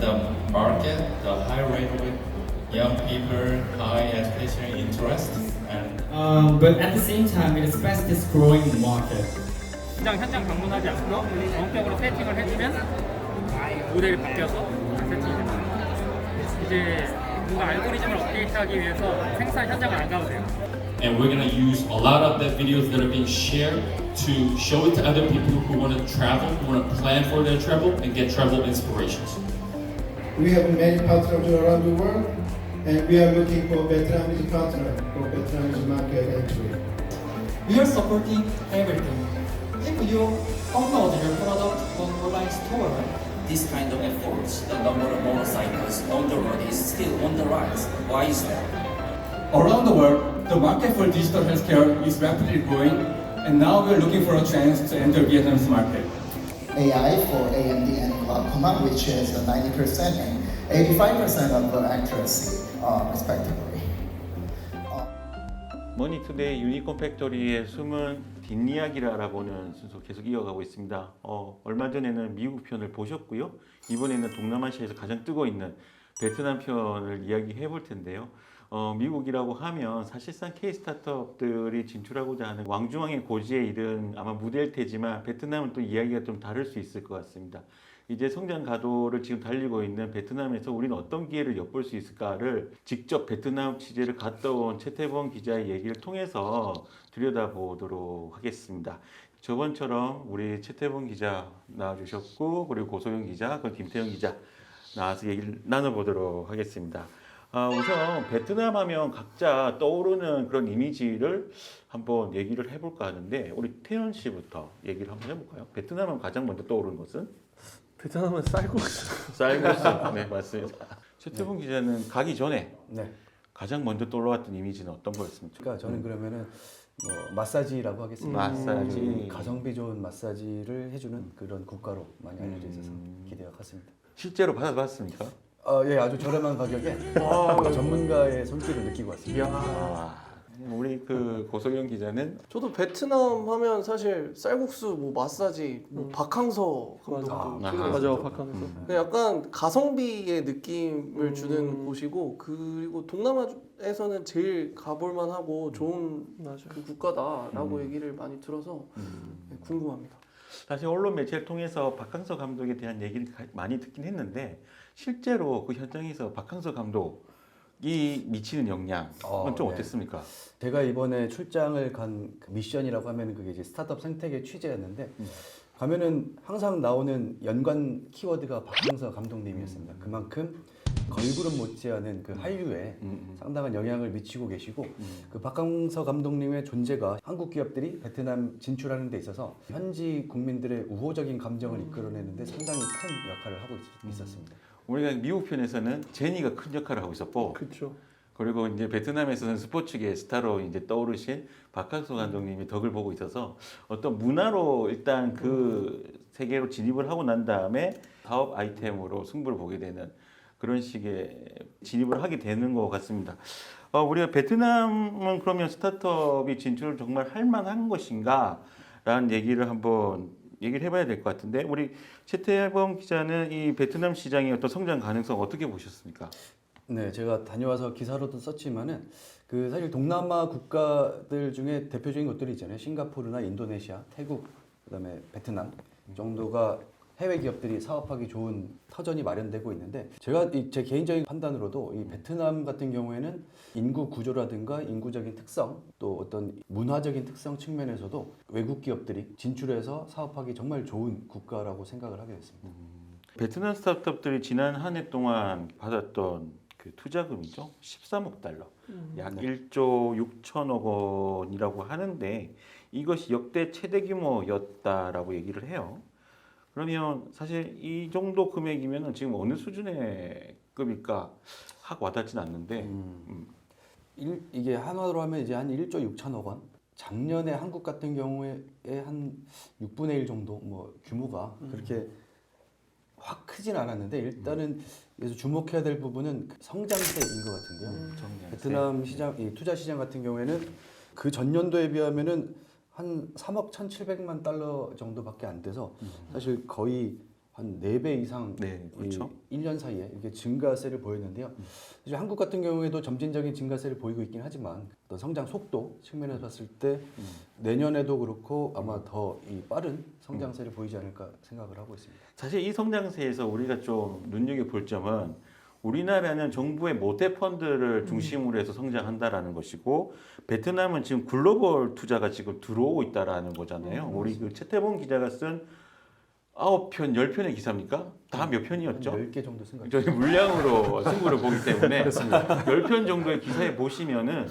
the market, the high rate of young people, high education interest, and But at the same time, it is fastest growing market. 현장 방문하지 않고 원격으로 세팅을 해주면 모델이 바뀌어서 세팅이 됩니다. 이제 뭔가 알고리즘을 업데이트하기 위해서 생산 현장을 안 가도 돼요. and we're gonna use a lot of the videos that are being shared to show it to other people who want to travel, who want to plan for their travel, and get travel inspirations. We have many partners around the world, and we are looking for Vietnamese partner for Vietnamese market entry. We are supporting everything. If you upload your product on online store, This kind of efforts, the number of motorcycles on the road is still on the rise. Why is that? Around the world, the market for digital healthcare is rapidly growing, and now we're looking for a chance to enter Vietnam's market. AI for AMD and glaucoma, which is 90% and 85% of the accuracy, respectively. 머니투데이 유니콘 팩토리의 숨은 뒷이야기를 알아보는 순서 계속 이어가고 있습니다. 얼마 전에는 미국 편을 보셨고요. 이번에는 동남아시아에서 가장 뜨고 있는 베트남 편을 이야기해 볼 텐데요. 미국이라고 하면 사실상 K 스타트업들이 진출하고자 하는 왕중왕의 고지에 이른 아마 무대일 테지만 베트남은 또 이야기가 좀 다를 수 있을 것 같습니다. 이제 성장 가도를 지금 달리고 있는 베트남에서 우리는 어떤 기회를 엿볼 수 있을까를 직접 베트남 취재를 갔다 온 최태범 기자의 얘기를 통해서 들여다보도록 하겠습니다. 저번처럼 우리 최태범 기자 나와주셨고 그리고 고소영 기자, 그리고 김태형 기자 나와서 얘기를 나눠보도록 하겠습니다. 우선 베트남 하면 각자 떠오르는 그런 이미지를 한번 얘기를 해볼까 하는데 우리 태현 씨부터 얘기를 한번 해볼까요? 베트남 하면 가장 먼저 떠오르는 것은? 베트남은 쌀국수. 쌀국수. 네, 맞습니다. 최태봉 기자는 가기 전에 네. 가장 먼저 떠올랐던 이미지는 어떤 거였습니까? 그러니까 저는 그러면은 마사지라고 하겠습니다. 마사지. 가성비 좋은 마사지를 해주는 그런 국가로 많이 알려져 있어서 기대가 컸습니다. 실제로 받아봤습니까? 예, 아주 저렴한 가격에 전문가의 손길을 느끼고 왔습니다. 우리 그 고소영 기자는 저도 베트남 하면 사실 쌀국수, 뭐 마사지, 뭐 박항서 감독도 맞아, 박항서. 약간 가성비의 느낌을 주는 곳이고 그리고 동남아에서는 제일 가볼만하고 좋은 그 국가다라고 얘기를 많이 들어서 궁금합니다. 사실 언론 매체를 통해서 박항서 감독에 대한 얘기를 많이 듣긴 했는데 실제로 그 현장에서 박항서 감독이 미치는 영향은 좀 어땠습니까? 제가 이번에 출장을 간그 미션이라고 하면 그게 이제 스타트업 생태계 취재였는데 가면은 항상 나오는 연관 키워드가 박항서 감독님이었습니다. 그만큼 걸그룹 못지않은 그 한류에 상당한 영향을 미치고 계시고 그 박항서 감독님의 존재가 한국 기업들이 베트남 진출하는 데 있어서 현지 국민들의 우호적인 감정을 이끌어내는데 상당히 큰 역할을 하고 있었습니다. 우리가 미국 편에서는 제니가 큰 역할을 하고 있었고, 그렇죠. 그리고 이제 베트남에서는 스포츠계 스타로 이제 떠오르신 박항서 감독님이 덕을 보고 있어서 어떤 문화로 일단 그 세계로 진입을 하고 난 다음에 사업 아이템으로 승부를 보게 되는 그런 식의 진입을 하게 되는 것 같습니다. 우리가 베트남은 그러면 스타트업이 진출을 정말 할 만한 것인가? 라는 얘기를 한번 얘기를 해봐야 될 것 같은데 우리 최태범 기자는 이 베트남 시장의 어떤 성장 가능성 어떻게 보셨습니까? 네, 제가 다녀와서 기사로도 썼지만은 그 사실 동남아 국가들 중에 대표적인 것들이 있잖아요. 싱가포르나 인도네시아, 태국, 그다음에 베트남 정도가 해외 기업들이 사업하기 좋은 터전이 마련되고 있는데 제가 제 개인적인 판단으로도 이 베트남 같은 경우에는 인구 구조라든가 인구적인 특성 또 어떤 문화적인 특성 측면에서도 외국 기업들이 진출해서 사업하기 정말 좋은 국가라고 생각을 하게 됐습니다. 베트남 스타트업들이 지난 한 해 동안 받았던 그 투자금이죠. 13억 달러. 약 1조 6천억 원이라고 하는데 이것이 역대 최대 규모였다라고 얘기를 해요. 그러면 사실 이 정도 금액이면 지금 어느 수준의 급일까 하고 와닿지는 않는데 이게 한화로 하면 이제 한 1조 6천억 원. 작년에 한국 같은 경우에 한 6분의 1 정도 뭐 규모가 그렇게 확 크진 않았는데 일단은 그래서 주목해야 될 부분은 성장세인 것 같은데요. 베트남 시장, 이 투자 시장 같은 경우에는 그 전년도에 비하면은 한 3억 1,700만 달러 정도밖에 안 돼서 사실 거의 한 4배 이상 네, 그렇죠. 1년 사이에 이렇게 증가세를 보였는데요. 사실 한국 같은 경우에도 점진적인 증가세를 보이고 있긴 하지만 어떤 성장 속도 측면에서 봤을 때 내년에도 그렇고 아마 더 이 빠른 성장세를 보이지 않을까 생각을 하고 있습니다. 사실 이 성장세에서 우리가 좀 눈여겨볼 점은 우리나라는 정부의 모태 펀드를 중심으로 해서 성장한다라는 것이고 베트남은 지금 글로벌 투자가 지금 들어오고 있다라는 거잖아요. 우리 그 최태봉 기자가 쓴 9편, 10편의 기사입니까? 다 몇 편이었죠? 10개 정도 쓴 것 저희 같아요. 물량으로 승부를 보기 때문에 10편 정도의 기사에 보시면은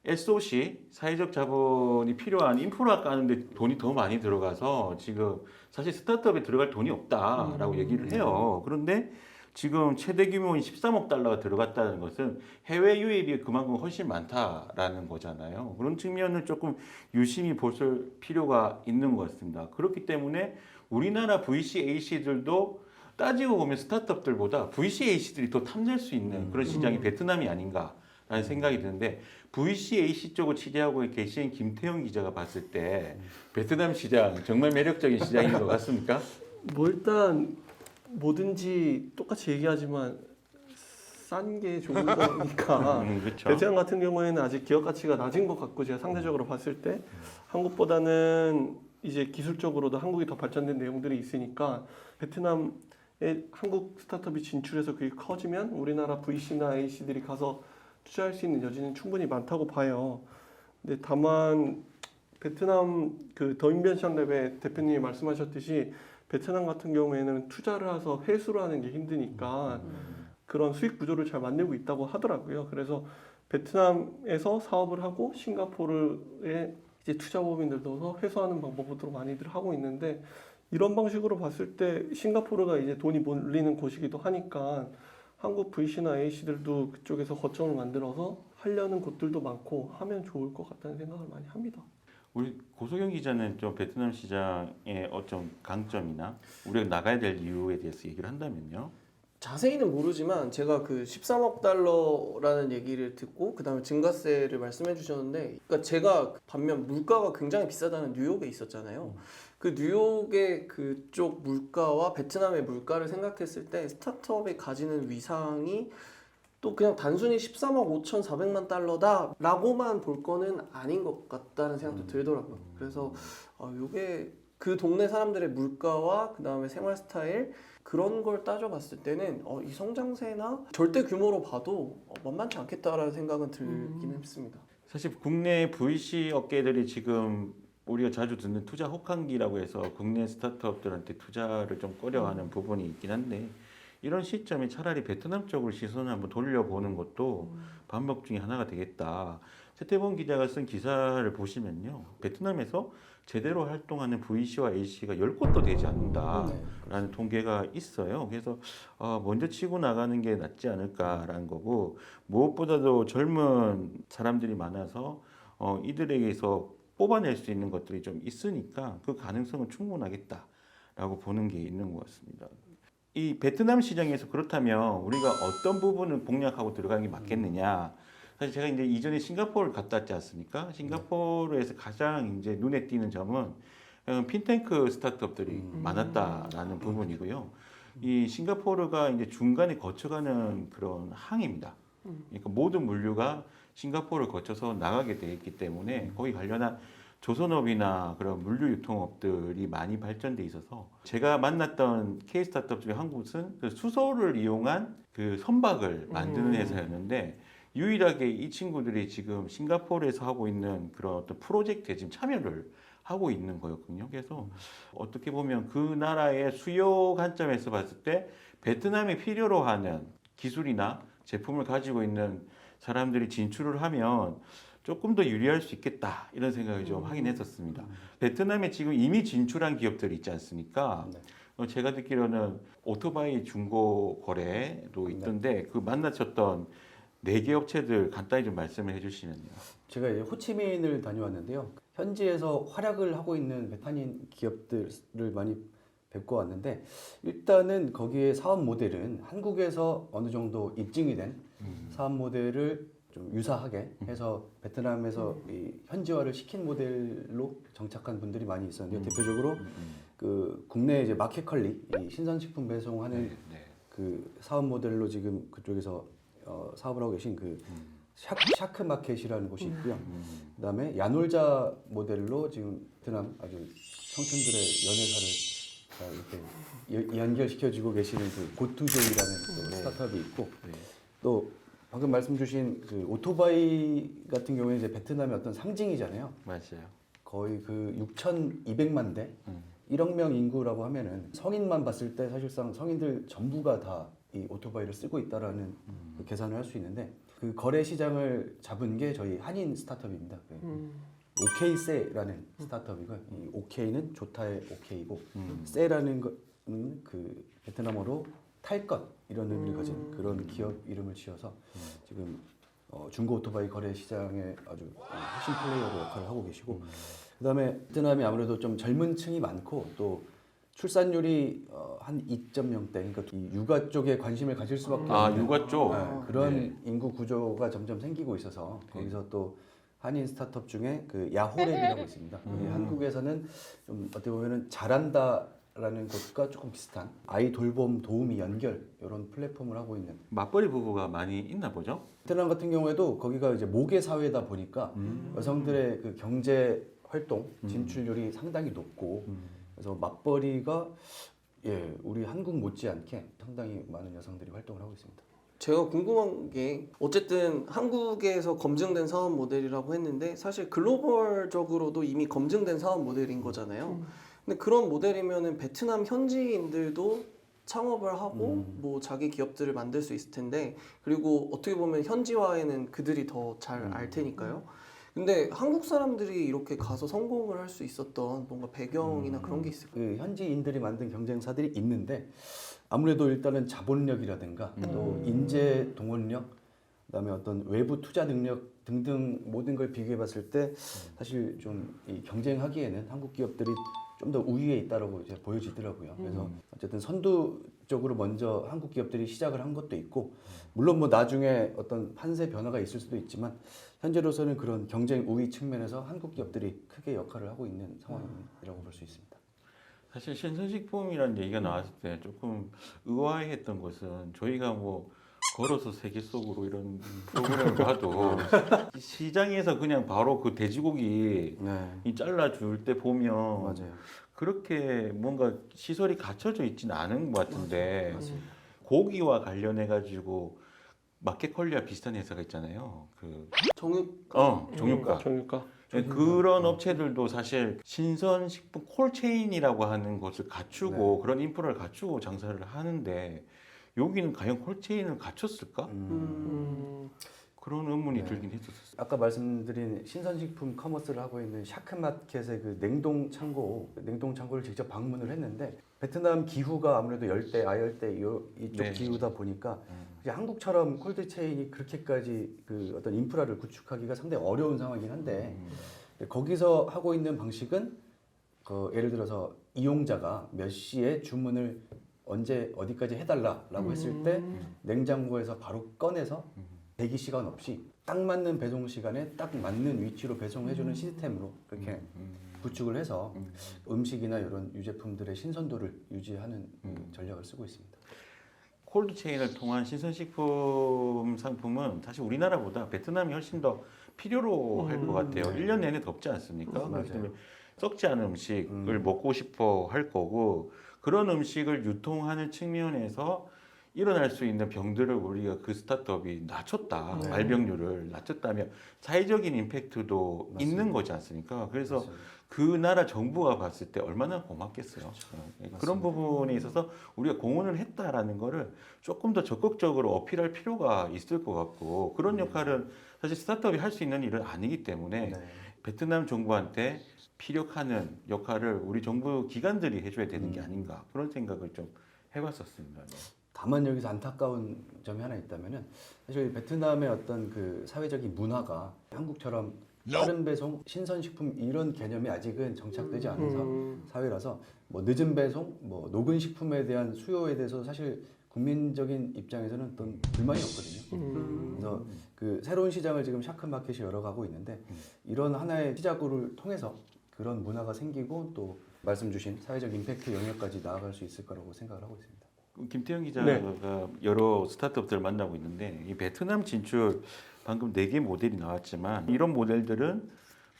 SOC, 사회적 자본이 필요한 인프라 까는데 돈이 더 많이 들어가서 지금 사실 스타트업에 들어갈 돈이 없다라고 얘기를 해요. 그런데 지금 최대 규모인 13억 달러가 들어갔다는 것은 해외 유입이 그만큼 훨씬 많다라는 거잖아요. 그런 측면을 조금 유심히 볼 필요가 있는 것 같습니다. 그렇기 때문에 우리나라 VCAC들도 따지고 보면 스타트업들보다 VCAC들이 더 탐낼 수 있는 그런 시장이 베트남이 아닌가라는 생각이 드는데 VCAC 쪽을 취재하고 계신 김태형 기자가 봤을 때 베트남 시장 정말 매력적인 시장인 것 같습니까? 뭐 일단 뭐든지 똑같이 얘기하지만 싼 게 좋은 거니까 그렇죠. 베트남 같은 경우에는 아직 기업 가치가 낮은 것 같고 제가 상대적으로 봤을 때 한국보다는 이제 기술적으로도 한국이 더 발전된 내용들이 있으니까 베트남에 한국 스타트업이 진출해서 그게 커지면 우리나라 VC나 AC들이 가서 투자할 수 있는 여지는 충분히 많다고 봐요. 근데 다만 베트남 그 더인변션랩의 대표님이 말씀하셨듯이 베트남 같은 경우에는 투자를 해서 회수를 하는 게 힘드니까 그런 수익 구조를 잘 만들고 있다고 하더라고요. 그래서 베트남에서 사업을 하고 싱가포르에 이제 투자법인들 넣어서 회수하는 방법으로 많이들 하고 있는데 이런 방식으로 봤을 때 싱가포르가 이제 돈이 몰리는 곳이기도 하니까 한국 VC나 AC들도 그쪽에서 거점을 만들어서 하려는 곳들도 많고 하면 좋을 것 같다는 생각을 많이 합니다. 우리 고소경 기자는 좀 베트남 시장의 어떤 강점이나 우리가 나가야 될 이유에 대해서 얘기를 한다면요. 자세히는 모르지만 제가 그 13억 달러라는 얘기를 듣고 그다음에 증가세를 말씀해 주셨는데 그러니까 제가 반면 물가가 굉장히 비싸다는 뉴욕에 있었잖아요. 그 뉴욕의 그쪽 물가와 베트남의 물가를 생각했을 때 스타트업이 가지는 위상이 또 그냥 단순히 13억 5,400만 달러다라고만 볼 거는 아닌 것 같다는 생각도 들더라고요. 그래서 이게 그 동네 사람들의 물가와 그 다음에 생활 스타일 그런 걸 따져봤을 때는 이 성장세나 절대 규모로 봐도 만만치 않겠다라는 생각은 들긴 했습니다. 사실 국내 VC 업계들이 지금 우리가 자주 듣는 투자 혹한기라고 해서 국내 스타트업들한테 투자를 좀 꺼려하는 부분이 있긴 한데 이런 시점에 차라리 베트남 쪽으로 시선을 한번 돌려보는 것도 방법 중에 하나가 되겠다. 최태봉 기자가 쓴 기사를 보시면요. 베트남에서 제대로 활동하는 VC와 AC가 10곳도 되지 않는다라는 통계가 있어요. 그래서 먼저 치고 나가는 게 낫지 않을까라는 거고 무엇보다도 젊은 사람들이 많아서 이들에게서 뽑아낼 수 있는 것들이 좀 있으니까 그 가능성은 충분하겠다라고 보는 게 있는 것 같습니다. 이 베트남 시장에서 그렇다면 우리가 어떤 부분을 공략하고 들어가는 게 맞겠느냐? 사실 제가 이제 이전에 싱가포르를 갔다 왔지 않습니까? 싱가포르에서 가장 이제 눈에 띄는 점은 핀테크 스타트업들이 많았다라는 부분이고요. 이 싱가포르가 이제 중간에 거쳐가는 그런 항입니다. 그러니까 모든 물류가 싱가포르를 거쳐서 나가게 돼 있기 때문에 거기 관련한 조선업이나 그런 물류 유통업들이 많이 발전돼 있어서 제가 만났던 K 스타트업 중에 한 곳은 그 수소를 이용한 그 선박을 만드는 회사였는데 유일하게 이 친구들이 지금 싱가포르에서 하고 있는 그런 어떤 프로젝트에 지금 참여를 하고 있는 거였거든요. 그래서 어떻게 보면 그 나라의 수요 관점에서 봤을 때 베트남이 필요로 하는 기술이나 제품을 가지고 있는 사람들이 진출을 하면 조금 더 유리할 수 있겠다 이런 생각을 좀 하긴 했었습니다. 베트남에 지금 이미 진출한 기업들이 있지 않습니까? 제가 듣기로는 오토바이 중고 거래도 있던데 그 만나셨던 4개 업체들 간단히 좀 말씀을 해주시면요. 제가 이제 호치민을 다녀왔는데요. 현지에서 활약을 하고 있는 베트남 기업들을 많이 뵙고 왔는데 일단은 거기에 사업 모델은 한국에서 어느 정도 입증이 된 사업 모델을 좀 유사하게 해서 베트남에서 이 현지화를 시킨 모델로 정착한 분들이 많이 있었는데요. 대표적으로 그 국내 이제 마켓컬리 이 신선식품 배송하는 네. 그 사업 모델로 지금 그쪽에서 사업을 하고 계신 그 샤크 마켓이라는 곳이 있고요. 그다음에 야놀자 모델로 지금 베트남 아주 청춘들의 연애사를 이렇게 연결시켜주고 계시는 그 고투제이라는 또 스타트업이 있고 또 방금 말씀 주신 그 오토바이 같은 경우에 이제 베트남의 어떤 상징이잖아요. 맞아요. 거의 그 6,200만 대 1억 명 인구라고 하면은 성인만 봤을 때 사실상 성인들 전부가 다 이 오토바이를 쓰고 있다라는 그 계산을 할 수 있는데 그 거래 시장을 잡은 게 저희 한인 스타트업입니다. 오케이세라는 스타트업이고요. 이 오케이는 좋다의 오케이고 세라는 거는 그 베트남어로 탈 것 이런 의미를 가진 그런 기업 이름을 지어서 지금 중고 오토바이 거래 시장에 아주 핵심 플레이어로 역할을 하고 계시고 그다음에 베트남이 아무래도 좀 젊은 층이 많고 또 출산율이 한 2.0대 그러니까 이 육아 쪽에 관심을 가질 수밖에 없는 육아 쪽 그런 인구 구조가 점점 생기고 있어서 거기서 또 한인 스타트업 중에 그 야호랩이라고 있습니다. 우리 한국에서는 좀 어떻게 보면은 잘한다라는 것과 조금 비슷한 아이 돌봄 도우미 연결 이런 플랫폼을 하고 있는 맞벌이 부부가 많이 있나 보죠? 베트남 같은 경우에도 거기가 이제 모계 사회다 보니까 여성들의 그 경제 활동 진출률이 상당히 높고 그래서 맞벌이가 우리 한국 못지않게 상당히 많은 여성들이 활동을 하고 있습니다. 제가 궁금한 게 어쨌든 한국에서 검증된 사업 모델이라고 했는데 사실 글로벌적으로도 이미 검증된 사업 모델인 거잖아요. 근데 그런 모델이면은 베트남 현지인들도 창업을 하고 뭐 자기 기업들을 만들 수 있을 텐데 그리고 어떻게 보면 현지화에는 그들이 더 잘 알 테니까요. 근데 한국 사람들이 이렇게 가서 성공을 할 수 있었던 뭔가 배경이나 그런 게 있을까요? 그 현지인들이 만든 경쟁사들이 있는데 아무래도 일단은 자본력이라든가 또 인재 동원력, 그다음에 어떤 외부 투자 능력 등등 모든 걸 비교해 봤을 때 사실 좀 이 경쟁하기에는 한국 기업들이 좀 더 우위에 있다라고 이제 보여지더라고요. 그래서 어쨌든 선두적으로 먼저 한국 기업들이 시작을 한 것도 있고 물론 뭐 나중에 어떤 판세 변화가 있을 수도 있지만 현재로서는 그런 경쟁 우위 측면에서 한국 기업들이 크게 역할을 하고 있는 상황이라고 볼 수 있습니다. 사실 신선식품이라는 얘기가 나왔을 때 조금 의아했던 것은 저희가 뭐 걸어서 세계 속으로 이런 프로그램을 봐도 시장에서 그냥 바로 그 돼지고기 이 잘라줄 때 보면 맞아요. 그렇게 뭔가 시설이 갖춰져 있지는 않은 것 같은데 고기와 관련해 가지고 마켓컬리와 비슷한 회사가 있잖아요. 그 정육가. 네, 그런 업체들도 사실 신선식품 콜체인이라고 하는 것을 갖추고 그런 인프라를 갖추고 장사를 하는데 여기는 과연 콜체인을 갖췄을까? 그런 의문이 들긴 했었어요. 아까 말씀드린 신선식품 커머스를 하고 있는 샤크마켓의 그 냉동 창고를 직접 방문을 했는데 베트남 기후가 아무래도 열대, 아열대 이쪽 기후다 보니까 한국처럼 콜드체인이 그렇게까지 그 어떤 인프라를 구축하기가 상당히 어려운 상황이긴 한데 거기서 하고 있는 방식은 그 예를 들어서 이용자가 몇 시에 주문을 언제 어디까지 해달라라고 했을 때 냉장고에서 바로 꺼내서 대기 시간 없이 딱 맞는 배송 시간에 딱 맞는 위치로 배송해주는 시스템으로 그렇게 구축을 해서 음식이나 이런 유제품들의 신선도를 유지하는 전략을 쓰고 있습니다. 콜드체인을 통한 신선식품 상품은 사실 우리나라보다 베트남이 훨씬 더 필요로 할 것 같아요. 1년 내내 덥지 않습니까? 그렇기 때문에 썩지 않은 음식을 먹고 싶어 할 거고 그런 음식을 유통하는 측면에서 일어날 수 있는 병들을 우리가 그 스타트업이 낮췄다. 발병률을 낮췄다면 사회적인 임팩트도 있는 거지 않습니까? 그래서 그 나라 정부가 봤을 때 얼마나 고맙겠어요. 그런 부분에 있어서 우리가 공헌을 했다라는 거를 조금 더 적극적으로 어필할 필요가 있을 것 같고 그런 역할은 사실 스타트업이 할 수 있는 일은 아니기 때문에 베트남 정부한테 피력하는 역할을 우리 정부 기관들이 해줘야 되는 게 아닌가 그런 생각을 좀 해봤었습니다. 다만 여기서 안타까운 점이 하나 있다면은 사실 베트남의 어떤 그 사회적인 문화가 한국처럼 빠른 배송, 신선식품 이런 개념이 아직은 정착되지 않은 사회라서 뭐 늦은 배송, 뭐 녹은 식품에 대한 수요에 대해서 사실 국민적인 입장에서는 어떤 불만이 없거든요. 그래서 그 새로운 시장을 지금 샤크마켓이 열어가고 있는데 이런 하나의 시작을 통해서 그런 문화가 생기고 또 말씀 주신 사회적 임팩트 영역까지 나아갈 수 있을 거라고 생각을 하고 있습니다. 김태형 기자가 네. 여러 스타트업들을 만나고 있는데 이 베트남 진출 방금 4개 모델이 나왔지만 이런 모델들은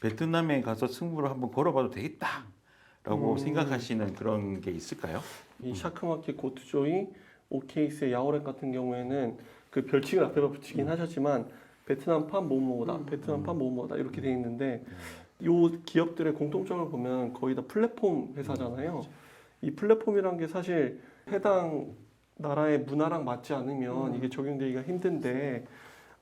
베트남에 가서 승부를 한번 걸어봐도 되겠다라고 생각하시는 그런 게 있을까요? 이 샤크마켓 고투조이, 오케이스의 야오렉 같은 경우에는 그 별칭을 앞에다 붙이긴 하셨지만 베트남판 뭐뭐다, 베트남판 뭐뭐다 이렇게 돼 있는데 요 기업들의 공통점을 보면 거의 다 플랫폼 회사잖아요. 이 플랫폼이란 게 사실 해당 나라의 문화랑 맞지 않으면 이게 적용되기가 힘든데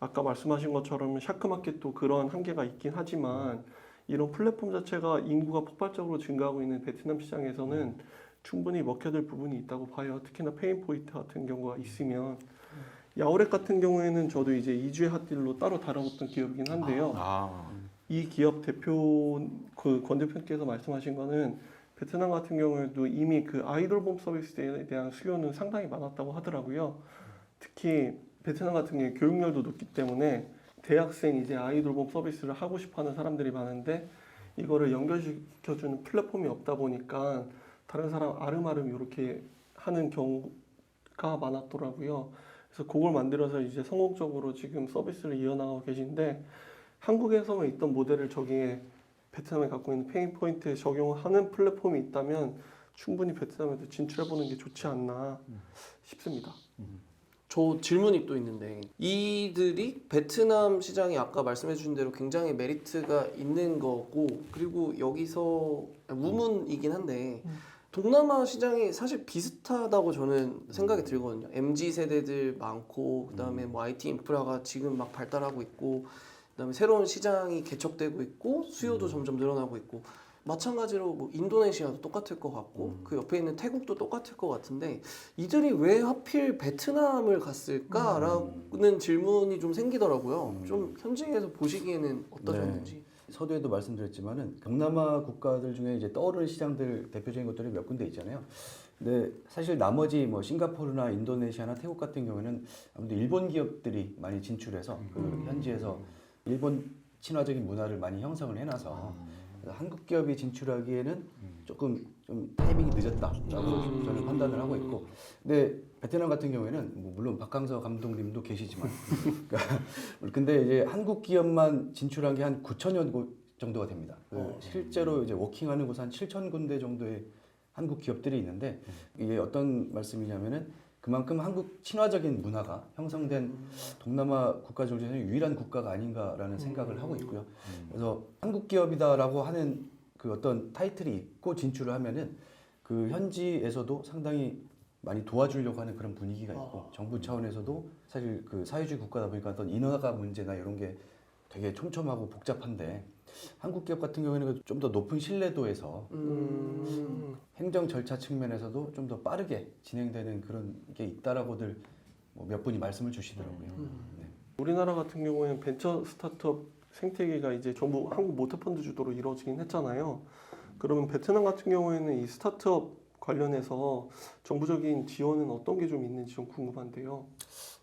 아까 말씀하신 것처럼 샤크마켓도 그런 한계가 있긴 하지만 이런 플랫폼 자체가 인구가 폭발적으로 증가하고 있는 베트남 시장에서는 충분히 먹혀들 부분이 있다고 봐요. 특히나 페인 포인트 같은 경우가 있으면 야오렉 같은 경우에는 저도 이제 2주의 핫딜로 따로 다뤄봤던 기업이긴 한데요. 이 기업 대표 그 권 대표님께서 말씀하신 거는 베트남 같은 경우에도 이미 그 아이돌봄 서비스에 대한 수요는 상당히 많았다고 하더라고요. 특히 베트남 같은 경우에 교육열도 높기 때문에 대학생 이제 아이돌봄 서비스를 하고 싶어하는 사람들이 많은데 이거를 연결시켜주는 플랫폼이 없다 보니까 다른 사람 아름아름 이렇게 하는 경우가 많았더라고요. 그래서 그걸 만들어서 이제 성공적으로 지금 서비스를 이어나가고 계신데 한국에서만 있던 모델을 저기에 베트남에 갖고 있는 페인 포인트에 적용하는 플랫폼이 있다면 충분히 베트남에도 진출해보는 게 좋지 않나 싶습니다. 저 질문이 또 있는데 이들이 베트남 시장이 아까 말씀해 주신 대로 굉장히 메리트가 있는 거고 그리고 여기서 우문이긴 한데 동남아 시장이 사실 비슷하다고 저는 생각이 들거든요. MZ 세대들 많고 그다음에 뭐 IT 인프라가 지금 막 발달하고 있고 그다음에 새로운 시장이 개척되고 있고 수요도 점점 늘어나고 있고 마찬가지로 뭐 인도네시아도 똑같을 것 같고 그 옆에 있는 태국도 똑같을 것 같은데 이들이 왜 하필 베트남을 갔을까라는 질문이 좀 생기더라고요. 좀 현지에서 보시기에는 어떠셨는지. 서두에도 말씀드렸지만은 동남아 국가들 중에 이제 떠오르는 시장들 대표적인 것들이 몇 군데 있잖아요. 근데 사실 나머지 뭐 싱가포르나 인도네시아나 태국 같은 경우에는 아무래도 일본 기업들이 많이 진출해서 그 현지에서 일본 친화적인 문화를 많이 형성을 해놔서 한국 기업이 진출하기에는 조금 좀 타이밍이 늦었다라고 저는 판단을 하고 있고, 근데 베트남 같은 경우에는 뭐 물론 박항서 감독님도 계시지만, 근데 이제 한국 기업만 진출한 게 한 9천여 곳 정도가 됩니다. 실제로 이제 워킹하는 곳 한 7천 군데 정도의 한국 기업들이 있는데 이게 어떤 말씀이냐면은 그만큼 한국 친화적인 문화가 형성된 동남아 국가 중에서 유일한 국가가 아닌가라는 생각을 하고 있고요. 그래서 한국 기업이다라고 하는 그 어떤 타이틀이 있고 진출을 하면은 그 현지에서도 상당히 많이 도와주려고 하는 그런 분위기가 있고 정부 차원에서도 사실 그 사회주의 국가다 보니까 어떤 인허가 문제나 이런 게 되게 촘촘하고 복잡한데 한국 기업 같은 경우에는 좀 더 높은 신뢰도에서 행정 절차 측면에서도 좀 더 빠르게 진행되는 그런 게 있다라고들 뭐 몇 분이 말씀을 주시더라고요. 네. 우리나라 같은 경우에는 벤처 스타트업 생태계가 이제 전부 한국 모태펀드 주도로 이루어지긴 했잖아요. 그러면 베트남 같은 경우에는 이 스타트업 관련해서 정부적인 지원은 어떤 게 좀 있는지 좀 궁금한데요.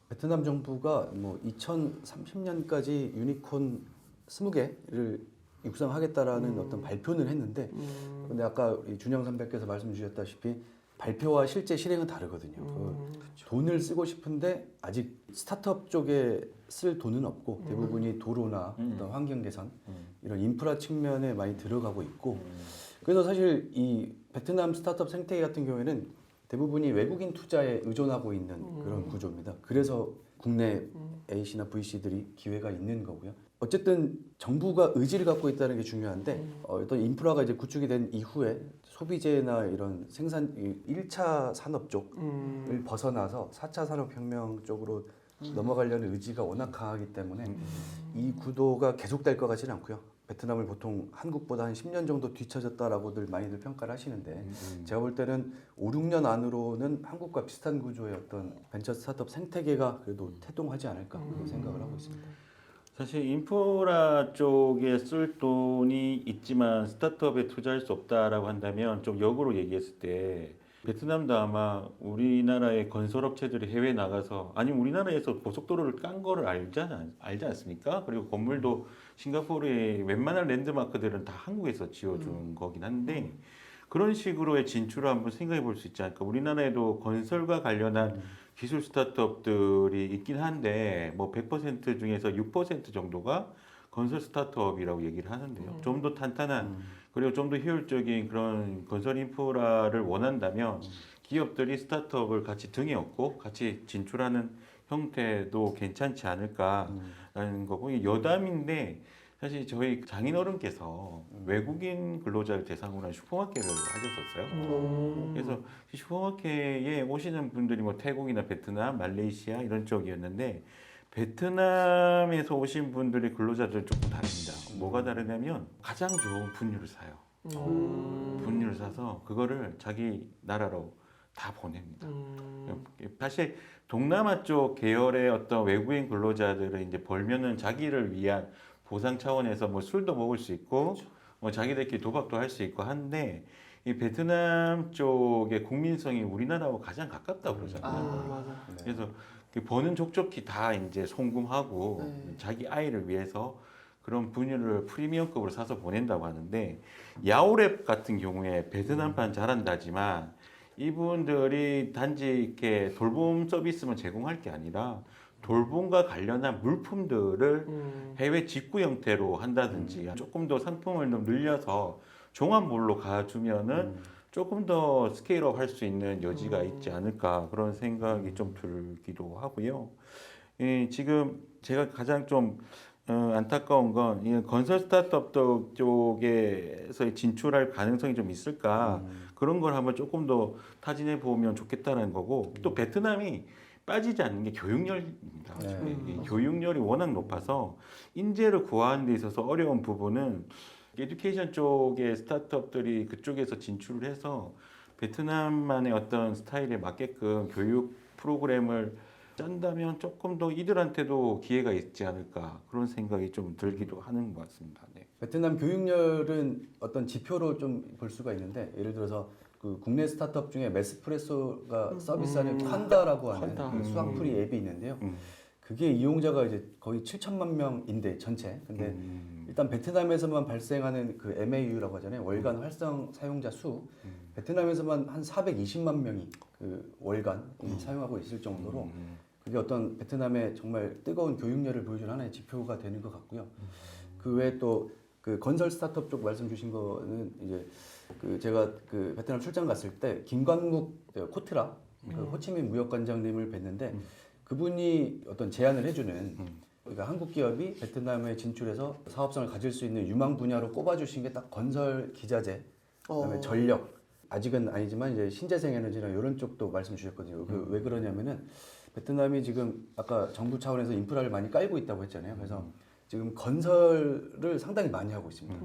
베트남 정부가 뭐 2030년까지 유니콘 20개를 육성하겠다라는 어떤 발표는 했는데, 근데 아까 우리 준영 선배께서 말씀 주셨다시피 발표와 실제 실행은 다르거든요. 돈을 쓰고 싶은데 아직 스타트업 쪽에 쓸 돈은 없고 대부분이 도로나 어떤 환경 개선 이런 인프라 측면에 많이 들어가고 있고, 그래서 사실 이 베트남 스타트업 생태계 같은 경우에는 대부분이 외국인 투자에 의존하고 있는 그런 구조입니다. 그래서 국내 A씨나 V씨들이 기회가 있는 거고요. 어쨌든 정부가 의지를 갖고 있다는 게 중요한데 어떤 인프라가 이제 구축이 된 이후에 소비재나 이런 생산 1차 산업 쪽을 벗어나서 4차 산업혁명 쪽으로 넘어가려는 의지가 워낙 강하기 때문에 이 구도가 계속될 것 같지는 않고요. 베트남을 보통 한국보다 한 10년 정도 뒤처졌다라고들 많이들 평가를 하시는데 제가 볼 때는 5, 6년 안으로는 한국과 비슷한 구조의 어떤 벤처 스타트업 생태계가 그래도 태동하지 않을까 그런 생각을 하고 있습니다. 사실 인프라 쪽에 쓸 돈이 있지만 스타트업에 투자할 수 없다라고 한다면 좀 역으로 얘기했을 때 베트남도 아마 우리나라의 건설업체들이 해외 나가서 아니면 우리나라에서 고속도로를 깐 거를 알지 않습니까? 그리고 건물도 싱가포르의 웬만한 랜드마크들은 다 한국에서 지어준 거긴 한데 그런 식으로의 진출을 한번 생각해 볼 수 있지 않을까. 우리나라에도 건설과 관련한 기술 스타트업들이 있긴 한데 뭐 100% 중에서 6% 정도가 건설 스타트업이라고 얘기를 하는데요. 좀 더 탄탄한 그리고 좀 더 효율적인 그런 건설 인프라를 원한다면 기업들이 스타트업을 같이 등에 업고 같이 진출하는 형태도 괜찮지 않을까라는 거고 여담인데 사실 저희 장인어른께서 외국인 근로자를 대상으로 한 슈퍼마켓을 하셨었어요. 그래서 슈퍼마켓에 오시는 분들이 뭐 태국이나 베트남, 말레이시아 이런 쪽이었는데 베트남에서 오신 분들의 근로자들은 조금 다릅니다. 뭐가 다르냐면 가장 좋은 분유를 사요. 분유를 사서 그거를 자기 나라로 다 보냅니다. 사실 동남아 쪽 계열의 어떤 외국인 근로자들은 이제 벌면은 자기를 위한 보상 차원에서 뭐 술도 먹을 수 있고 뭐 자기들끼리 도박도 할 수 있고 한데 이 베트남 쪽의 국민성이 우리나라하고 가장 가깝다고 그러잖아요. 맞아. 그래서 버는 족족히 다 이제 송금하고 자기 아이를 위해서 그런 분유를 프리미엄급으로 사서 보낸다고 하는데 야오랩 같은 경우에 베트남판 잘한다지만 이분들이 단지 이렇게 돌봄 서비스만 제공할 게 아니라 돌봄과 관련한 물품들을 해외 직구 형태로 한다든지 조금 더 상품을 좀 늘려서 종합몰로 가주면은 조금 더 스케일업 할 수 있는 여지가 있지 않을까 그런 생각이 좀 들기도 하고요. 지금 제가 가장 좀 안타까운 건 이 건설 스타트업 쪽에서 진출할 가능성이 좀 있을까 그런 걸 한번 조금 더 타진해 보면 좋겠다는 거고 또 베트남이 빠지지 않는 게 교육열입니다. 이 교육열이 워낙 높아서 인재를 구하는 데 있어서 어려운 부분은 에듀케이션 쪽의 스타트업들이 그쪽에서 진출을 해서 베트남만의 어떤 스타일에 맞게끔 교육 프로그램을 짠다면 조금 더 이들한테도 기회가 있지 않을까 그런 생각이 좀 들기도 하는 것 같습니다. 네. 베트남 교육열은 어떤 지표로 좀 볼 수가 있는데 예를 들어서 그 국내 스타트업 중에 메스프레소가 서비스하는 콴다라고 하는 그 수학풀이 앱이 있는데요. 그게 이용자가 이제 거의 7천만 명인데 전체. 근데 일단 베트남에서만 발생하는 그 MAU라고 하잖아요. 월간 활성 사용자 수. 베트남에서만 한 420만 명이 그 월간 사용하고 있을 정도로 그게 어떤 베트남의 정말 뜨거운 교육열을 보여주는 하나의 지표가 되는 것 같고요. 그 외에 또 그 건설 스타트업 쪽 말씀 주신 거는 이제 그 제가 그 베트남 출장 갔을 때 김광묵 코트라 그 호치민 무역관장님을 뵀는데 그분이 어떤 제안을 해주는 그러니까 한국 기업이 베트남에 진출해서 사업성을 가질 수 있는 유망 분야로 꼽아주신 게 딱 건설 기자재, 그다음에 전력 아직은 아니지만 이제 신재생 에너지나 이런 쪽도 말씀 주셨거든요. 왜 그러냐면은 베트남이 지금 아까 정부 차원에서 인프라를 많이 깔고 있다고 했잖아요. 그래서 지금 건설을 상당히 많이 하고 있습니다.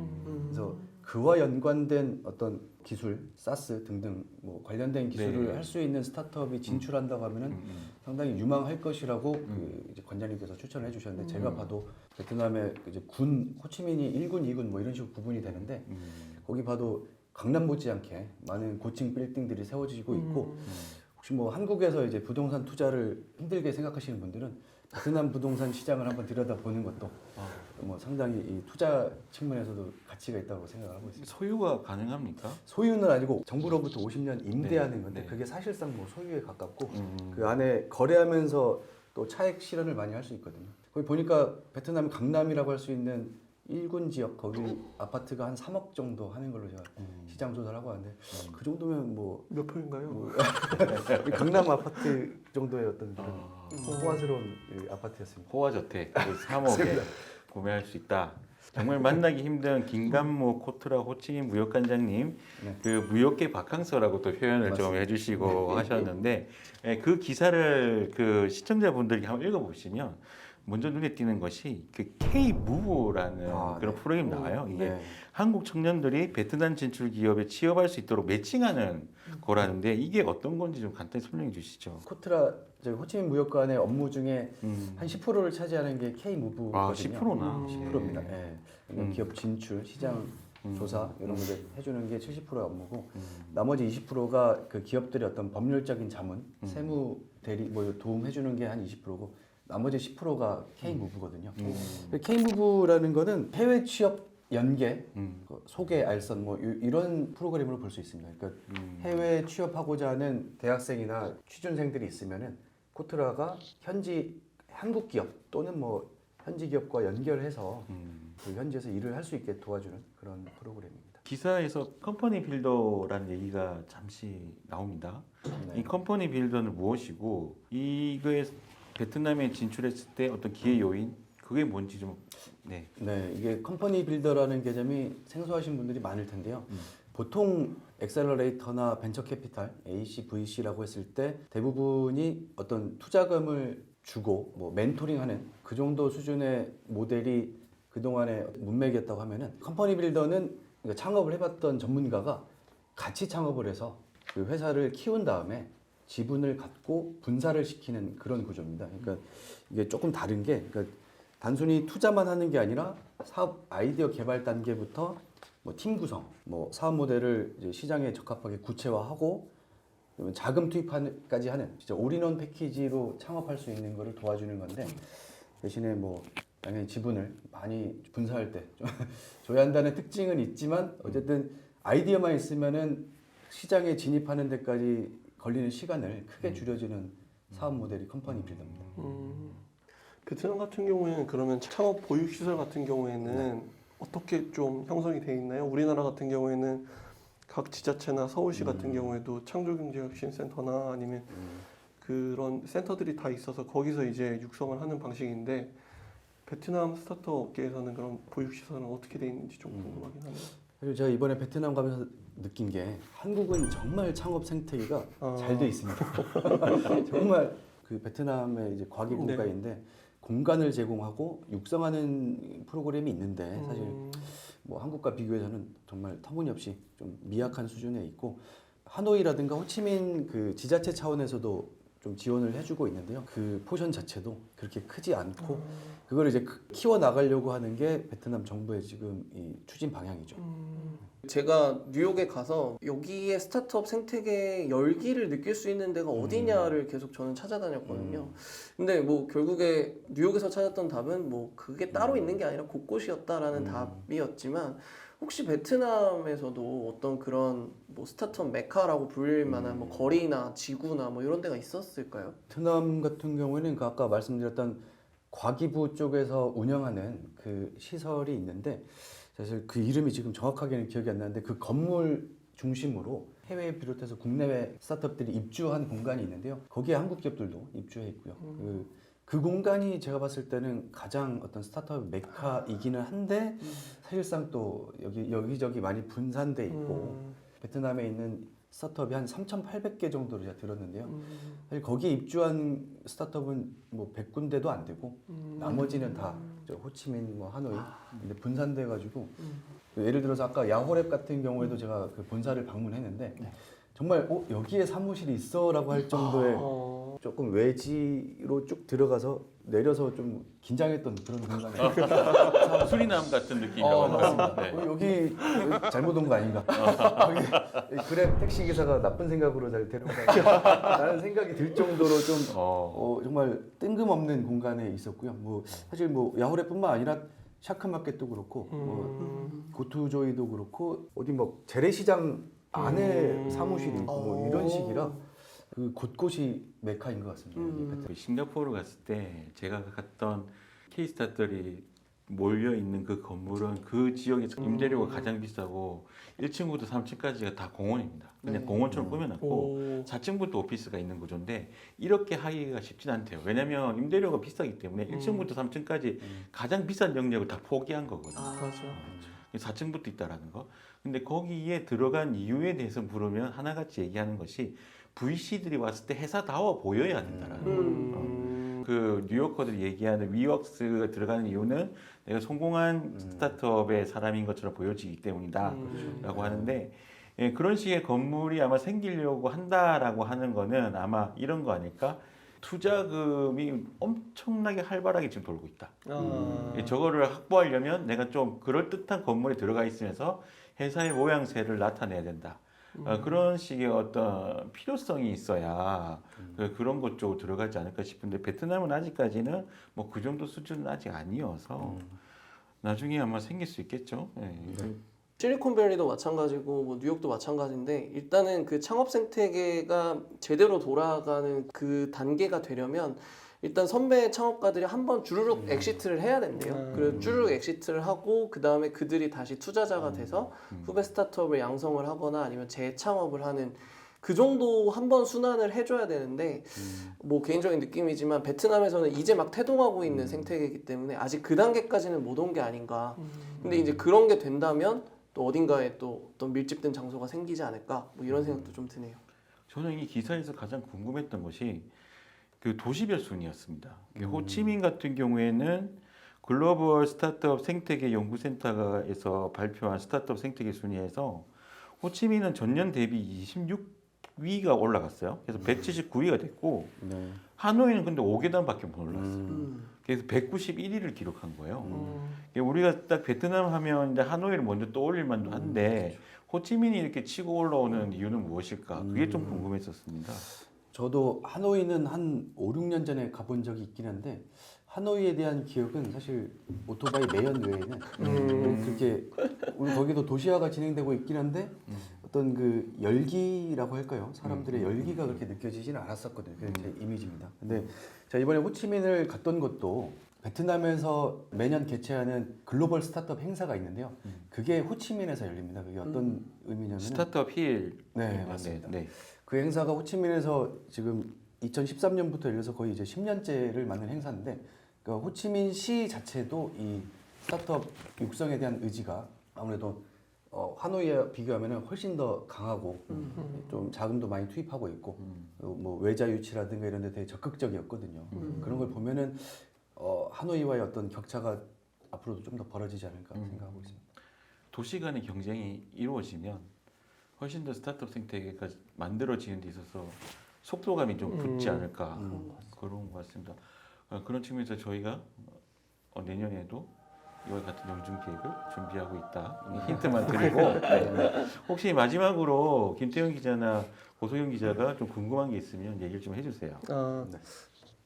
그래서 그와 연관된 어떤 기술, 사스 등등 뭐 관련된 기술을 할 수 있는 스타트업이 진출한다고 하면은 상당히 유망할 것이라고 그 이제 관장님께서 추천을 해주셨는데 제가 봐도 베트남의 이제 군 호치민이 1군, 2군 뭐 이런 식으로 구분이 되는데 거기 봐도 강남 못지않게 많은 고층 빌딩들이 세워지고 있고 혹시 뭐 한국에서 이제 부동산 투자를 힘들게 생각하시는 분들은 베트남 부동산 시장을 한번 들여다보는 것도 뭐 상당히 이 투자 측면에서도 가치가 있다고 생각을 하고 있습니다. 소유가 가능합니까? 소유는 아니고 정부로부터 50년 임대하는 건데 그게 사실상 뭐 소유에 가깝고 그 안에 거래하면서 또 차액 실현을 많이 할 수 있거든요. 거기 보니까 베트남 강남이라고 할 수 있는 1군 지역 거기 아파트가 한 3억 정도 하는 걸로 제가 시장 조사를 하고 왔는데 그 정도면 뭐 몇 평인가요? 뭐 강남 아파트 정도의 어떤 그런 호화스러운 아파트였습니다. 호화저택 3억에 구매할 수 있다. 정말 만나기 힘든 김관무 코트라 호치민 무역관장님 그 무역계 바캉스라고 또 표현을 맞습니다. 좀 해주시고 하셨는데 그 기사를 그 시청자분들이 한번 읽어보시면 먼저 눈에 띄는 것이 그 K-무브라는 그런 프로그램이 나와요. 이게 한국 청년들이 베트남 진출 기업에 취업할 수 있도록 매칭하는 거라는데 이게 어떤 건지 좀 간단히 설명해 주시죠. 코트라 저희 호치민 무역관의 업무 중에 한 10%를 차지하는 게 K-무브거든요. 10%나? 10%입니다. 기업 진출, 시장 조사 이런 것들 해주는 게 70%의 업무고 나머지 20%가 그 기업들의 어떤 법률적인 자문, 세무 대리 뭐 도움해주는 게 한 20%고 나머지 10%가 K무브거든요. K무브라는 거는 해외 취업 연계, 소개, 알선 뭐 이런 프로그램으로 볼 수 있습니다. 그러니까 해외 취업하고자 하는 대학생이나 취준생들이 있으면은 코트라가 현지 한국 기업 또는 뭐 현지 기업과 연결해서 그 현지에서 일을 할 수 있게 도와주는 그런 프로그램입니다. 기사에서 컴퍼니 빌더라는 얘기가 잠시 나옵니다. 네. 이 컴퍼니 빌더는 무엇이고 이거에 베트남에 진출했을 때 어떤 기회 요인 그게 뭔지 좀 네. 네, 이게 컴퍼니 빌더라는 개념이 생소하신 분들이 많을 텐데요. 보통 엑셀러레이터나 벤처 캐피탈, AC, VC라고 했을 때 대부분이 어떤 투자금을 주고 뭐 멘토링하는 그 정도 수준의 모델이 그동안의 문맥이었다고 하면은 컴퍼니 빌더는 그러니까 창업을 해봤던 전문가가 같이 창업을 해서 그 회사를 키운 다음에 지분을 갖고 분사를 시키는 그런 구조입니다. 그러니까 이게 조금 다른 게 그러니까 단순히 투자만 하는 게 아니라 사업 아이디어 개발 단계부터 뭐 팀 구성, 뭐 사업 모델을 이제 시장에 적합하게 구체화하고 자금 투입까지 하는 진짜 올인원 패키지로 창업할 수 있는 거를 도와주는 건데 대신에 뭐 당연히 지분을 많이 분사할 때 좀 줘야 한다는 특징은 있지만 어쨌든 아이디어만 있으면은 시장에 진입하는 데까지 걸리는 시간을 크게 줄여주는 사업 모델이 컴퍼니 빌더입니다. 베트남 같은 경우에는 그러면 창업 보육시설 같은 경우에는 어떻게 좀 형성이 돼 있나요? 우리나라 같은 경우에는 각 지자체나 서울시 같은 경우에도 창조경제혁신센터나 아니면 그런 센터들이 다 있어서 거기서 이제 육성을 하는 방식인데 베트남 스타트업 업계에서는 그런 보육시설은 어떻게 돼 있는지 좀 궁금하긴 하네요. 그리고 제가 이번에 베트남 가면서 느낀 게 한국은 정말 창업 생태계가 잘 돼 있습니다. 정말 그 베트남의 이제 과기 국가인데 공간을 제공하고 육성하는 프로그램이 있는데 사실 뭐 한국과 비교해서는 정말 터무니없이 좀 미약한 수준에 있고 하노이라든가 호치민 그 지자체 차원에서도 좀 지원을 해주고 있는데요. 그 포션 자체도 그렇게 크지 않고 그걸 이제 키워 나가려고 하는 게 베트남 정부의 지금 이 추진 방향이죠. 제가 뉴욕에 가서 여기에 스타트업 생태계 열기를 느낄 수 있는 데가 어디냐를 계속 저는 찾아다녔거든요. 근데 뭐 결국에 뉴욕에서 찾았던 답은 뭐 그게 따로 있는 게 아니라 곳곳이었다라는 답이었지만 혹시 베트남에서도 어떤 그런 뭐 스타트업 메카라고 불릴 만한 뭐 거리나 지구나 뭐 이런 데가 있었을까요? 베트남 같은 경우에는 그 아까 말씀드렸던 과기부 쪽에서 운영하는 그 시설이 있는데 사실 그 이름이 지금 정확하게는 기억이 안 나는데 그 건물 중심으로 해외 비롯해서 국내외 스타트업들이 입주한 공간이 있는데요. 거기에 한국 기업들도 입주해 있고요. 그 공간이 제가 봤을 때는 가장 어떤 스타트업 메카이기는 한데 사실상 또 여기저기 많이 분산돼 있고 베트남에 있는 스타트업이 한 3,800개 정도로 제가 들었는데요. 사실 거기에 입주한 스타트업은 뭐 100군데도 안 되고 나머지는 다 호치민, 뭐 하노이 근데 분산돼 가지고 예를 들어서 아까 야호랩 같은 경우에도 제가 그 본사를 방문했는데 정말 여기에 사무실이 있어라고 할 정도의 조금 외지로 쭉 들어가서 내려서 좀 긴장했던 그런 공간에 수리남 같은 느낌이라고 맞습니다. 네. 여기 잘못 온 거 아닌가? 그래 택시 기사가 나쁜 생각으로 잘 데려가라는 생각이 들 정도로 좀 정말 뜬금없는 공간에 있었고요. 뭐 사실 뭐 야호랩뿐만 아니라 샤크마켓도 그렇고 뭐 고투조이도 그렇고 어디 뭐 재래시장 안에 사무실이 있고 뭐 이런 식이라 그 곳곳이 메카인 것 같습니다. 싱가포르 갔을 때 제가 갔던 K스타들이 몰려 있는 그 건물은 그 지역에서 임대료가 가장 비싸고 1층부터 3층까지가 다 공원입니다. 그냥 공원처럼 꾸며놨고 4층부터 오피스가 있는 구조인데 이렇게 하기가 쉽진 않대요. 왜냐면 임대료가 비싸기 때문에 1층부터 3층까지 가장 비싼 영역을 다 포기한 거거든요. 맞아. 4층부터 있다라는 거. 근데 거기에 들어간 이유에 대해서 물으면 하나같이 얘기하는 것이 VC들이 왔을 때 회사다워 보여야 된다라는 거. 그 뉴요커들이 얘기하는 위웍스가 들어가는 이유는 내가 성공한 스타트업의 사람인 것처럼 보여지기 때문이다 라고 하는데 그런 식의 건물이 아마 생기려고 한다라고 하는 거는 아마 이런 거 아닐까? 투자금이 엄청나게 활발하게 지금 돌고 있다. 아. 저거를 확보하려면 내가 좀 그럴듯한 건물에 들어가 있으면서 회사의 모양새를 나타내야 된다. 그런 식의 어떤 필요성이 있어야 그런 것 쪽으로 들어가지 않을까 싶은데 베트남은 아직까지는 뭐 그 정도 수준은 아직 아니어서 나중에 아마 생길 수 있겠죠. 네. 실리콘밸리도 마찬가지고 뭐 뉴욕도 마찬가지인데 일단은 그 창업 생태계가 제대로 돌아가는 그 단계가 되려면 일단 선배 창업가들이 한번 주르륵 엑시트를 해야 된대요. 그리고 주르륵 엑시트를 하고 그 다음에 그들이 다시 투자자가 돼서 후배 스타트업을 양성을 하거나 아니면 재창업을 하는 그 정도 한번 순환을 해줘야 되는데 뭐 개인적인 느낌이지만 베트남에서는 이제 막 태동하고 있는 생태계이기 때문에 아직 그 단계까지는 못 온 게 아닌가. 근데 이제 그런 게 된다면 또 어딘가에 또 어떤 밀집된 장소가 생기지 않을까 뭐 이런 생각도 좀 드네요. 저는 이 기사에서 가장 궁금했던 것이 그 도시별 순위였습니다. 호치민 같은 경우에는 글로벌 스타트업 생태계 연구센터에서 발표한 스타트업 생태계 순위에서 호치민은 전년 대비 26위가 올라갔어요. 그래서 179위가 됐고 하노이는 근데 5계단밖에 못 올랐어요. 그래서 191위를 기록한 거예요. 우리가 딱 베트남 하면 이제 하노이를 먼저 떠올릴 만도 한데 호치민이 이렇게 치고 올라오는 이유는 무엇일까? 그게 좀 궁금했었습니다. 저도 하노이는 한 5, 6년 전에 가본 적이 있긴 한데 하노이에 대한 기억은 사실 오토바이 매연 외에는 그렇게 우리 거기도 도시화가 진행되고 있긴 한데 어떤 그 열기라고 할까요? 사람들의 열기가 그렇게 느껴지지는 않았었거든요. 그게 제 이미지입니다. 근데 제가 이번에 호치민을 갔던 것도 베트남에서 매년 개최하는 글로벌 스타트업 행사가 있는데요. 그게 호치민에서 열립니다. 그게 어떤 의미냐면 스타트업 힐. 네, 맞습니다. 네. 그 행사가 호치민에서 지금 2013년부터 열려서 거의 이제 10년째를 맞는 행사인데 그러니까 호치민시 자체도 이 스타트업 육성에 대한 의지가 아무래도 하노이에 비교하면 훨씬 더 강하고 좀 자금도 많이 투입하고 있고 뭐 외자 유치라든가 이런 데 되게 적극적이었거든요. 그런 걸 보면은 하노이와의 어떤 격차가 앞으로도 좀 더 벌어지지 않을까 생각하고 있습니다. 도시 간의 경쟁이 이루어지면 훨씬 더 스타트업 생태계가 만들어지는 데 있어서 속도감이 좀 붙지 않을까 그런 것 같습니다. 그런 측면에서 저희가 내년에도 이와 같은 영준 계획을 준비하고 있다. 힌트만 드리고 혹시 마지막으로 김태형 기자나 고소영 기자가 좀 궁금한 게 있으면 얘기를 좀 해주세요.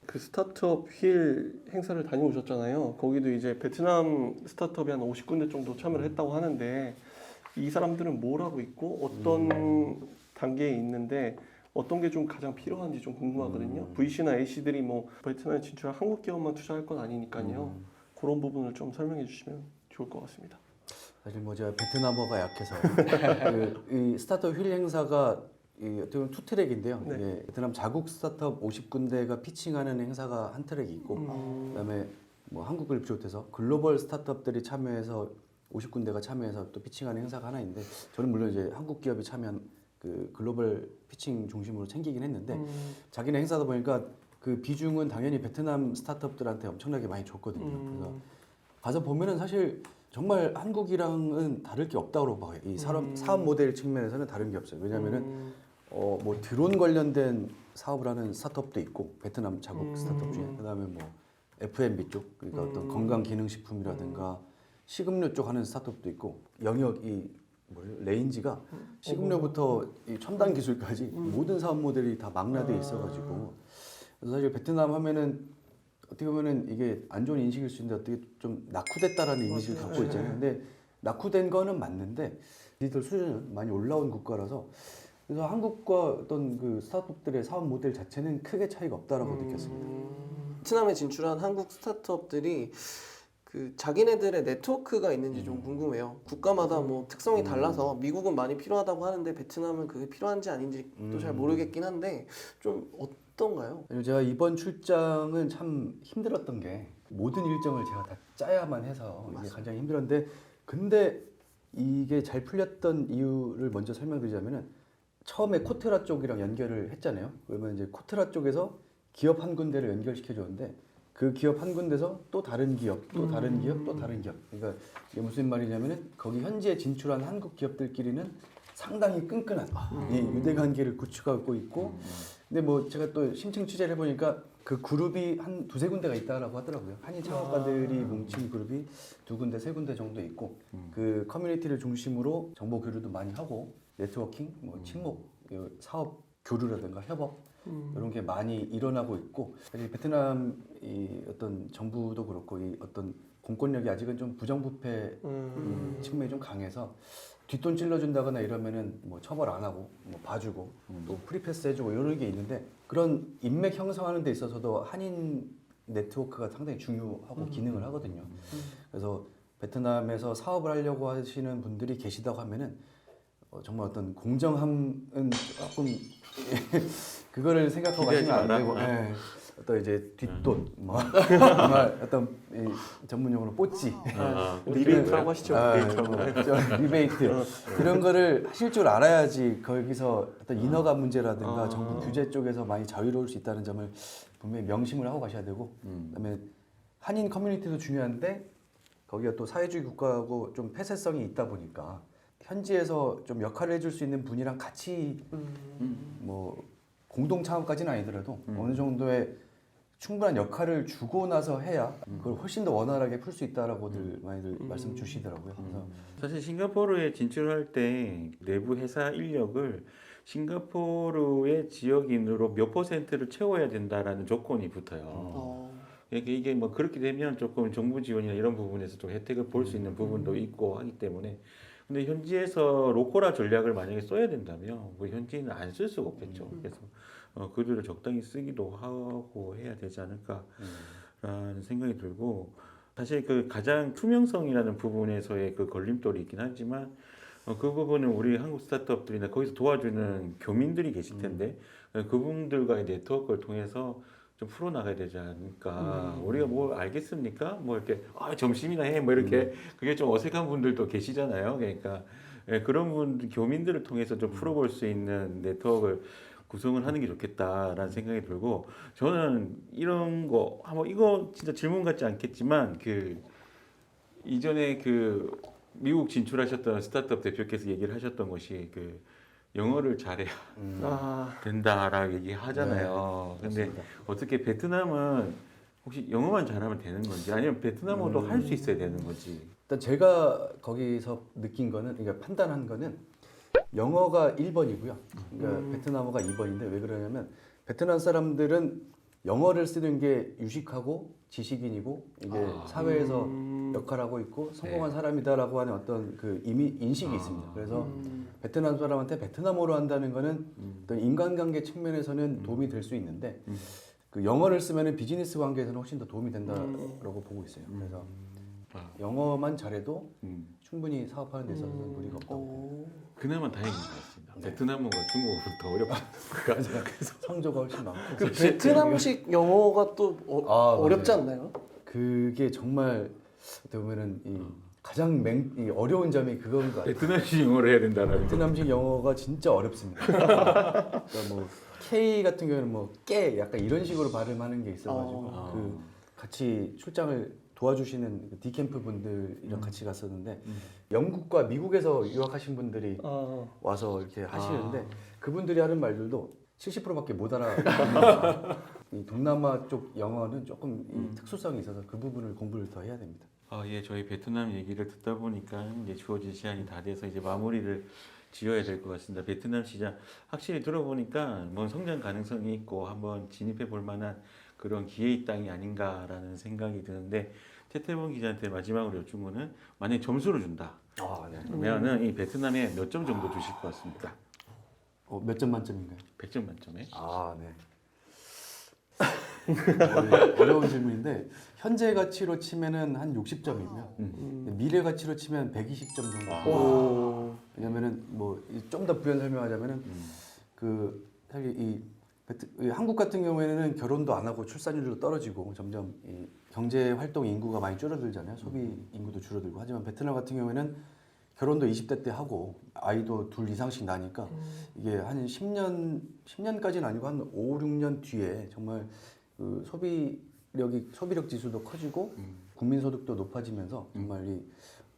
그 스타트업 힐 행사를 다녀오셨잖아요. 거기도 이제 베트남 스타트업이 한 50군데 정도 참여를 했다고 하는데 이 사람들은 뭘 하고 있고 어떤 단계에 있는데 어떤 게 좀 가장 필요한지 좀 궁금하거든요. VC나 A씨들이 뭐 베트남에 진출한 한국 기업만 투자할 건 아니니까요. 그런 부분을 좀 설명해 주시면 좋을 것 같습니다. 사실 뭐 제가 베트남어가 약해서 이 스타트업 힐 행사가 어떻게 보면 투 트랙인데요. 네. 베트남 자국 스타트업 50군데가 피칭하는 행사가 한 트랙이 있고 그다음에 뭐 한국을 비롯해서 글로벌 스타트업들이 참여해서 50군데가 참여해서 또 피칭하는 행사가 하나 있는데 저는 물론 이제 한국 기업이 참여한 그 글로벌 피칭 중심으로 챙기긴 했는데 자기네 행사다 보니까 그 비중은 당연히 베트남 스타트업들한테 엄청나게 많이 줬거든요. 그래서 가서 보면은 사실 정말 한국이랑은 다를 게 없다고 봐요. 이 사업 모델 측면에서는 다른 게 없어요. 왜냐하면은 뭐 드론 관련된 사업을 하는 스타트업도 있고 베트남 자국 스타트업 중에 그다음에 뭐 F&B 쪽 그러니까 어떤 건강 기능식품이라든가 식음료 쪽 하는 스타트업도 있고 영역이 레인지가 식음료부터 이 첨단 기술까지 모든 사업 모델이 다 망라돼 있어가지고 그래서 사실 베트남 하면은 어떻게 보면은 이게 안 좋은 인식일 수 있는데 어떻게 좀 낙후됐다라는 이미지를 갖고 있잖아요. 근데 낙후된 거는 맞는데 디지털 수준은 많이 올라온 국가라서 그래서 한국과 어떤 그 스타트업들의 사업 모델 자체는 크게 차이가 없다라고 느꼈습니다. 베트남에 진출한 한국 스타트업들이 그 자기네들의 네트워크가 있는지 좀 궁금해요. 국가마다 뭐 특성이 달라서 미국은 많이 필요하다고 하는데 베트남은 그게 필요한지 아닌지 또 잘 모르겠긴 한데 좀 어떤가요? 제가 이번 출장은 참 힘들었던 게 모든 일정을 제가 다 짜야만 해서 이게 가장 힘들었는데 근데 이게 잘 풀렸던 이유를 먼저 설명드리자면은 처음에 코트라 쪽이랑 연결을 했잖아요. 그러면 이제 코트라 쪽에서 기업 한 군데를 연결시켜 줬는데 그 기업 한 군데서 또 다른 기업, 또 다른 기업, 또 다른 기업. 그러니까 이게 무슨 말이냐면은 거기 현지에 진출한 한국 기업들끼리는 상당히 끈끈한 이 유대 관계를 구축하고 있고 근데 뭐 제가 또 심층 취재를 해보니까 그 그룹이 한 두세 군데가 있다라고 하더라고요. 한인 창업가들이 뭉친 그룹이 두 군데, 세 군데 정도 있고 그 커뮤니티를 중심으로 정보 교류도 많이 하고 네트워킹, 뭐 친목, 사업 교류라든가 협업 이런 게 많이 일어나고 있고 사실 베트남 이 어떤 정부도 그렇고 이 어떤 공권력이 아직은 좀 부정부패 측면이 좀 강해서 뒷돈 찔러준다거나 이러면은 뭐 처벌 안 하고 뭐 봐주고 또 프리패스 해주고 이런 게 있는데 그런 인맥 형성하는 데 있어서도 한인 네트워크가 상당히 중요하고 기능을 하거든요. 그래서 베트남에서 사업을 하려고 하시는 분들이 계시다고 하면은 정말 어떤 공정함은 조금 그거를 생각하고 가시면 안 되고 어떤 이제 뒷돈 뭐 정말 어떤 전문 용어로 뽀찌 리베이트라고 하시죠. 리베이트 그런 거를 하실 줄 알아야지 거기서 어떤 인허가 문제라든가 정부 규제 쪽에서 많이 자유로울 수 있다는 점을 분명히 명심을 하고 가셔야 되고 그다음에 한인 커뮤니티도 중요한데 거기가 또 사회주의 국가하고 좀 폐쇄성이 있다 보니까 현지에서 좀 역할을 해줄 수 있는 분이랑 같이 뭐 공동 창업까지는 아니더라도 어느 정도의 충분한 역할을 주고 나서 해야 그걸 훨씬 더 원활하게 풀 수 있다라고들 많이들 말씀 주시더라고요. 그래서 사실 싱가포르에 진출할 때 내부 회사 인력을 싱가포르의 지역인으로 몇 %를 채워야 된다라는 조건이 붙어요. 그러니까 이게 뭐 그렇게 되면 조금 정부 지원이나 이런 부분에서 좀 혜택을 볼 수 있는 부분도 있고 하기 때문에 근데 현지에서 로컬화 전략을 만약에 써야 된다면 뭐 현지인은 안 쓸 수가 없겠죠. 그래서 그들을 적당히 쓰기도 하고 해야 되지 않을까라는 생각이 들고 사실 그 가장 투명성이라는 부분에서의 그 걸림돌이 있긴 하지만 그 부분은 우리 한국 스타트업들이나 거기서 도와주는 교민들이 계실 텐데 그분들과의 네트워크를 통해서 좀 풀어나가야 되지 않을까. 우리가 뭐 알겠습니까? 뭐 이렇게 점심이나 해 뭐 이렇게 그게 좀 어색한 분들도 계시잖아요. 그러니까 그런 분들 교민들을 통해서 좀 풀어볼 수 있는 네트워크를 구성을 하는 게 좋겠다라는 생각이 들고 저는 이런 거 한번 이거 진짜 질문 같지 않겠지만 그 이전에 그 미국 진출하셨던 스타트업 대표께서 얘기를 하셨던 것이 그 영어를 잘해야 된다라고 얘기하잖아요. 근데 맞습니다. 어떻게 베트남은 혹시 영어만 잘하면 되는 건지 아니면 베트남어도 할 수 있어야 되는 건지. 일단 제가 거기서 느낀 거는 그러니까 판단한 거는 영어가 1번이고요. 그러니까 베트남어가 2번인데 왜 그러냐면 베트남 사람들은 영어를 쓰는 게 유식하고 지식인이고 이게 사회에서 역할하고 있고 성공한 사람이다라고 하는 어떤 그 이미 인식이 있습니다. 그래서 베트남 사람한테 베트남어로 한다는 거는 어떤 인간관계 측면에서는 도움이 될 수 있는데 그 영어를 쓰면은 비즈니스 관계에서는 훨씬 더 도움이 된다라고 보고 있어요. 그래서 영어만 잘해도 충분히 사업하는 데 있어서는 무리가 없다고. 그나마 다행인 것 같습니다. 베트남어가 중국어보다 더 어렵다. 그래서 성조가 훨씬 많고. 그 베트남식 영어가 또 어렵지 않나요? 그게 정말 어떻게 보면은 이 가장 이 어려운 점이 그건 것 같아요. 베트남식 영어를 해야 된다는 베트남식 영어가 진짜 어렵습니다. 그러니까 뭐 K 같은 경우는 뭐 깨 약간 이런 식으로 발음하는 게 있어가지고 그 같이 출장을 도와주시는 디캠프 분들이랑 같이 갔었는데 영국과 미국에서 유학하신 분들이 와서 이렇게 하시는데 그분들이 하는 말들도 70%밖에 못 알아듣는 이 동남아 쪽 영어는 조금 이 특수성이 있어서 그 부분을 공부를 더 해야 됩니다. 예, 저희 베트남 얘기를 듣다 보니까 이제 주어진 시간이 다 돼서 이제 마무리를 지어야 될 것 같습니다. 베트남 시장 확실히 들어보니까 뭐 성장 가능성이 있고 한번 진입해 볼 만한 그런 기회의 땅이 아닌가라는 생각이 드는데 태태본 기자한테 마지막으로 여쭌 거는 만약에 점수를 준다. 그러면은 이 베트남에 몇 점 정도 주실 것 같습니까? 몇 점 만점인가요? 100점 만점에? 네. 어려운 질문인데 현재 가치로 치면은 한 60점이고요. 미래 가치로 치면 120점 정도. 왜냐면은 뭐 좀 더 부연 설명하자면은 그 사실 이 한국 같은 경우에는 결혼도 안 하고 출산율도 떨어지고 점점 이 경제 활동 인구가 많이 줄어들잖아요. 소비 인구도 줄어들고 하지만 베트남 같은 경우에는 결혼도 20대 때 하고 아이도 둘 이상씩 나니까 이게 한 10년까지는 아니고 한 5, 6년 뒤에 정말 그 소비력 지수도 커지고 국민 소득도 높아지면서 정말 이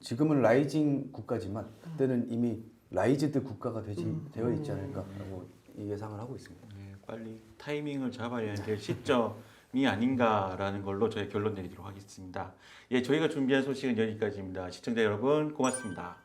지금은 라이징 국가지만 그때는 이미 라이즈드 국가가 되어 있지 않을까라고 예상을 하고 있습니다. 빨리 타이밍을 잡아야 될 시점 아닌가라는 걸로 저희 결론 내리도록 하겠습니다. 예, 저희가 준비한 소식은 여기까지입니다. 시청자 여러분 고맙습니다.